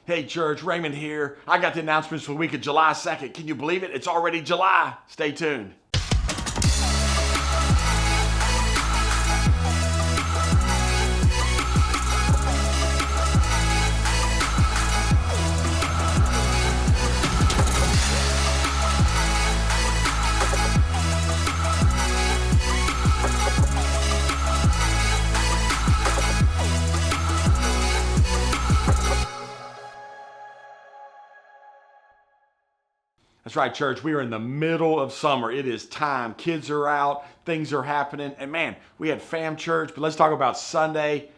Hey church, Raymond here. I got the announcements for the week of July 2nd. Can you believe it? It's already July. Stay tuned. That's right, church. We are in the middle of summer. It is time. Kids are out. Things are happening. And man, we had fam church, but let's talk about Sunday.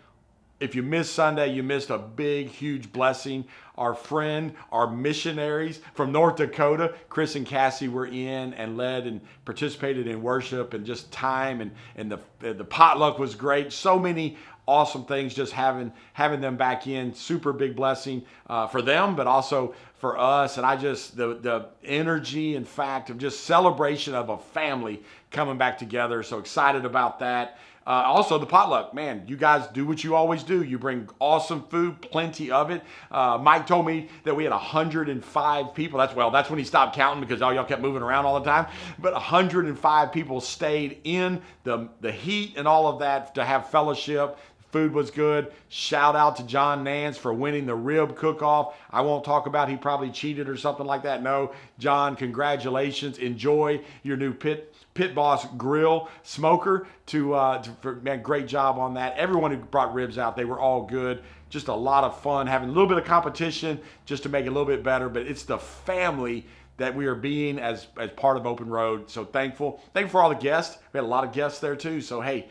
If you missed Sunday, you missed a big, huge blessing. Our friend, our missionaries from North Dakota, Chris and Cassie, were in and led and participated in worship and just time. And the potluck was great. So many awesome things just having them back in. Super big blessing for them, but also for us. And I just, the energy and fact of just celebration of a family coming back together. So excited about that. Also, the potluck, man, you guys do what you always do. You bring awesome food, plenty of it. Mike told me that we had 105 people. That's when he stopped counting because all y'all kept moving around all the time. But 105 people stayed in the heat and all of that to have fellowship. Food was good. Shout out to John Nance for winning the rib cook-off. I won't talk about he probably cheated or something like that. No, John, congratulations. Enjoy your new Pit Boss grill smoker. Man, great job on that. Everyone who brought ribs out, they were all good. Just a lot of fun, having a little bit of competition just to make it a little bit better. But it's the family that we are being as part of Open Road. So thankful. Thankful for all the guests. We had a lot of guests there too. So hey,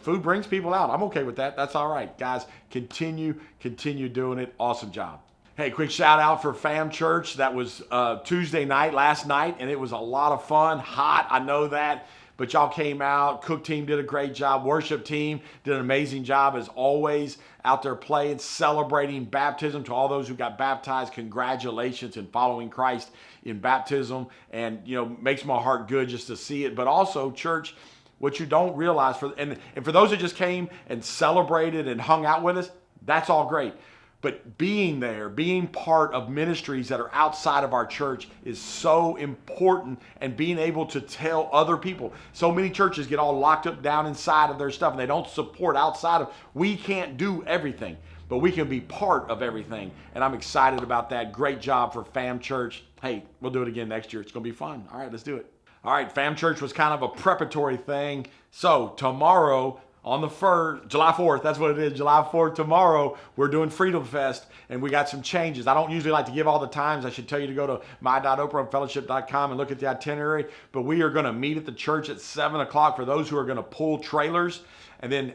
food brings people out. I'm okay with that. That's all right. Guys, continue doing it. Awesome job. Hey, quick shout out for Fam Church. That was Tuesday night, last night, and it was a lot of fun. Hot, I know that. But y'all came out. Cook team did a great job. Worship team did an amazing job as always. Out there playing, celebrating baptism to all those who got baptized. Congratulations in following Christ in baptism. And, makes my heart good just to see it. But also, church, what you don't realize, and for those who just came and celebrated and hung out with us, that's all great. But being there, being part of ministries that are outside of our church is so important, and being able to tell other people. So many churches get all locked up down inside of their stuff and they don't support outside of. We can't do everything, but we can be part of everything. And I'm excited about that. Great job for Fam Church. Hey, we'll do it again next year. It's going to be fun. All right, let's do it. All right, Fam Church was kind of a preparatory thing. So tomorrow on the 1st, July 4th, that's what it is, July 4th, tomorrow, we're doing Freedom Fest, and we got some changes. I don't usually like to give all the times. I should tell you to go to my.oprahfellowship.com and look at the itinerary, but we are going to meet at the church at 7 o'clock for those who are going to pull trailers. And then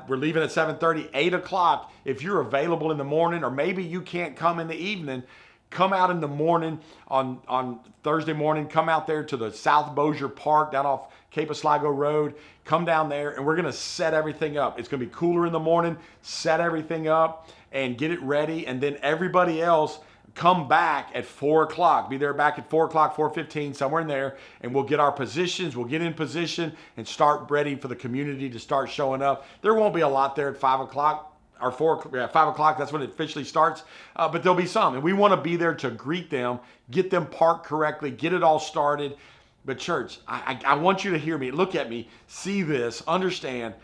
we're leaving at 7:30, 8 o'clock. If you're available in the morning, or maybe you can't come in the evening, come out in the morning on Thursday morning. Come out there to the South Bossier Park down off Cape Osligo Road. Come down there, and we're going to set everything up. It's going to be cooler in the morning. Set everything up and get it ready. And then everybody else come back at 4 o'clock. Be there back at 4 o'clock, 4:15, somewhere in there. And we'll get our positions. We'll get in position and start ready for the community to start showing up. There won't be a lot there at 5 o'clock. Or 5 o'clock, that's when it officially starts. But there'll be some. And we want to be there to greet them, get them parked correctly, get it all started. But church, I want you to hear me, look at me, see this, understand.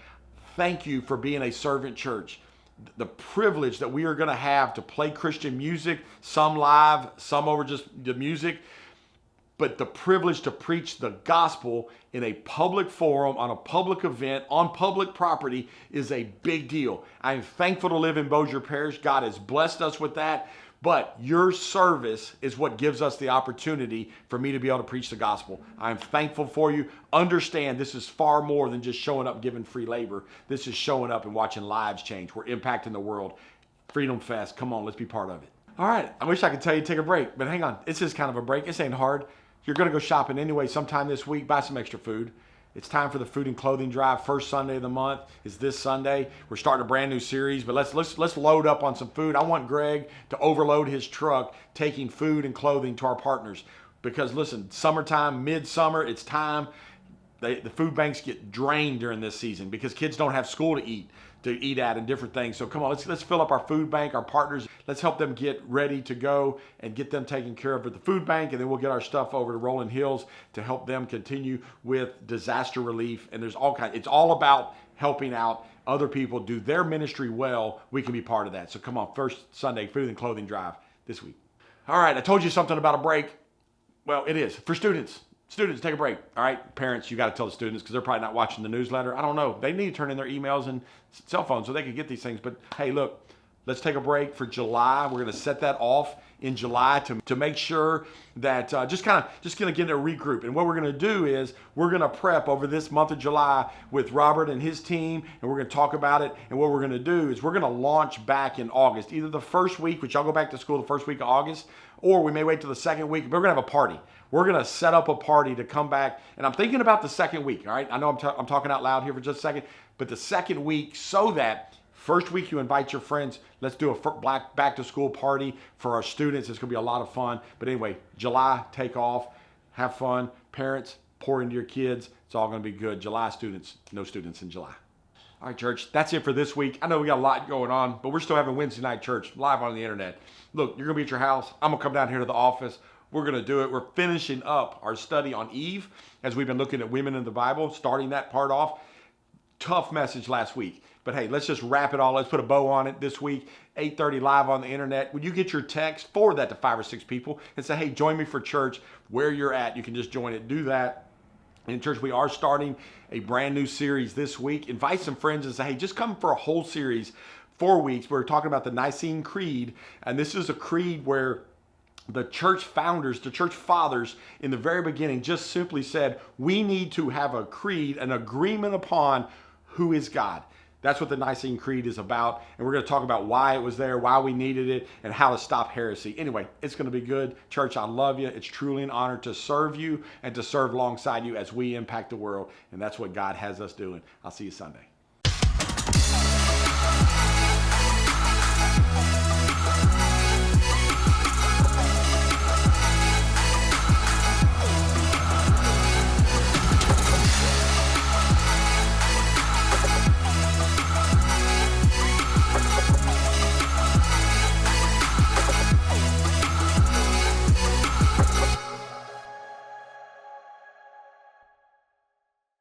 Thank you for being a servant church. The privilege that we are going to have to play Christian music, some live, some over just the music. But the privilege to preach the gospel in a public forum, on a public event, on public property is a big deal. I'm thankful to live in Bossier Parish. God has blessed us with that. But your service is what gives us the opportunity for me to be able to preach the gospel. I'm thankful for you. Understand this is far more than just showing up and giving free labor. This is showing up and watching lives change. We're impacting the world. Freedom Fest. Come on, let's be part of it. All right. I wish I could tell you to take a break, but hang on. It's just kind of a break. This ain't hard. You're going to go shopping anyway sometime this week. Buy some extra food. It's time for the food and clothing drive. First Sunday of the month is this Sunday. We're starting a brand new series, but let's load up on some food. I want Greg to overload his truck taking food and clothing to our partners, because listen, summertime, midsummer, it's time. The food banks get drained during this season because kids don't have school to eat at and different things. So come on, let's fill up our food bank, our partners. Let's help them get ready to go and get them taken care of at the food bank, and then we'll get our stuff over to Rolling Hills to help them continue with disaster relief. And there's all kinds. It's all about helping out other people do their ministry well. We can be part of that. So come on, first Sunday food and clothing drive this week. All right, I told you something about a break. Well, it is for students. Students, take a break. All right, parents, you got to tell the students because they're probably not watching the newsletter. I don't know. They need to turn in their emails and cell phones so they can get these things. But hey, look, let's take a break for July. We're going to set that off in July to make sure that just going to get a regroup. And what we're going to do is we're going to prep over this month of July with Robert and his team, and we're going to talk about it. And what we're going to do is we're going to launch back in August, either the first week, which y'all go back to school the first week of August, or we may wait till the second week. But we're going to have a party. We're going to set up a party to come back. And I'm thinking about the second week, all right? I know I'm talking out loud here for just a second, but the second week so that first week you invite your friends. Let's do a back to school party for our students. It's going to be a lot of fun. But anyway, July, take off, have fun. Parents, pour into your kids. It's all going to be good. July students, no students in July. All right, church, that's it for this week. I know we got a lot going on, but we're still having Wednesday night church live on the internet. Look, you're going to be at your house. I'm going to come down here to the office. We're going to do it. We're finishing up our study on Eve as we've been looking at women in the Bible, starting that part off. Tough message last week. But hey, let's just wrap it all. Let's put a bow on it this week. 8:30 live on the internet. When you get your text, forward that to 5 or 6 people and say, hey, join me for church. Where you're at, you can just join it. Do that. And in church, we are starting a brand new series this week. Invite some friends and say, hey, just come for a whole series, 4 weeks. We're talking about the Nicene Creed. And this is a creed where the church founders, the church fathers in the very beginning just simply said, we need to have a creed, an agreement upon who is God. That's what the Nicene Creed is about. And we're going to talk about why it was there, why we needed it, and how to stop heresy. Anyway, it's going to be good. Church, I love you. It's truly an honor to serve you and to serve alongside you as we impact the world. And that's what God has us doing. I'll see you Sunday.